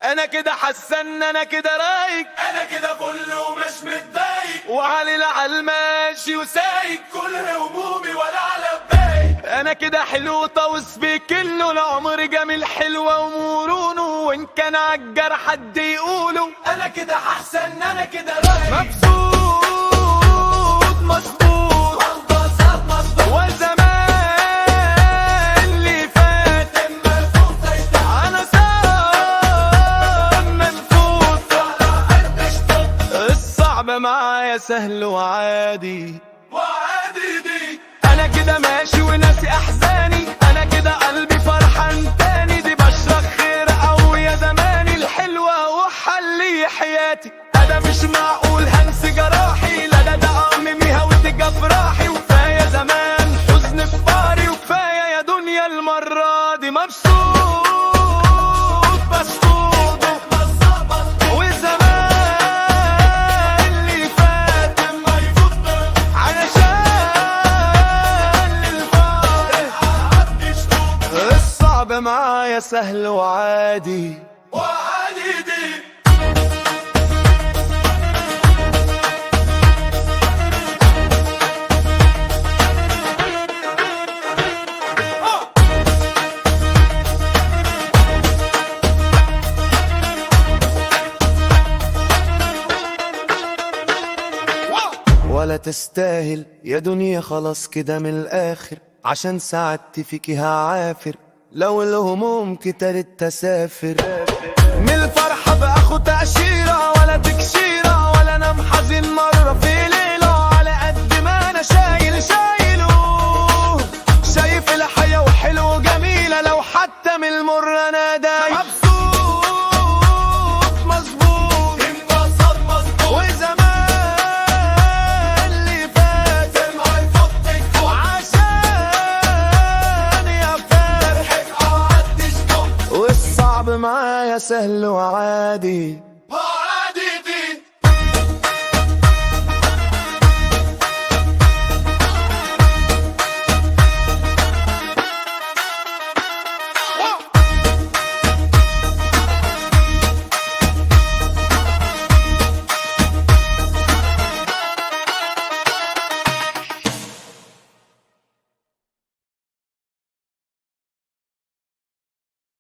انا كده حسن، انا كده رايق، انا كده فل ومش متضايق، وعلي العال ماشي وسايق، كل همومي ولا على بالي. انا كده حلو طوس في كله، العمر جميل حلوه ومرونه، وان كان عالجر حد يقوله. انا كده احسن، انا كده رايق، مبسوط مظبوط والبساط مظبوط، والزمان اللي فات اما الفوق تيتع انا صار منفوت. على قد اشتط الصعب معايا سهل وعادي، وعادي دي. انا كده ماشي وناسي احزاني، انا كده قلبي فرحان تاني، دي بشرك خير او يا زماني الحلوه وحلي حياتي. انا مش معقول هنسى جراحي، لا ده عمميها وتجفراحي، وكفايه زمان حزن في باري، وكفايه يا دنيا المره دي. مبسوط مسطوط بساط مظبوط، والزمان اللي فات اما يفوت علشان الفارق. على قد اشتط الصعب معايا سهل وعادي، وعادي دي. ولا تستاهل يا دنيا خلاص كده من الآخر، عشان سعدت فيكي هعافر، لو الهموم كترت تسافر. من الفرحة باخد تأشيرة، ولا تكشيرة، ولا انام حزين مرة في ليلة، على قد ما انا شايله شايف الحياة وحلو جميلة، لو حتى من المر انا دايق. مبسوط مظبوط انبساط مظبوط، وزمان اللي فات اما يفوت تيتع عشان يا فرح، على قد اشتط والصعب معايا سهل وعادي.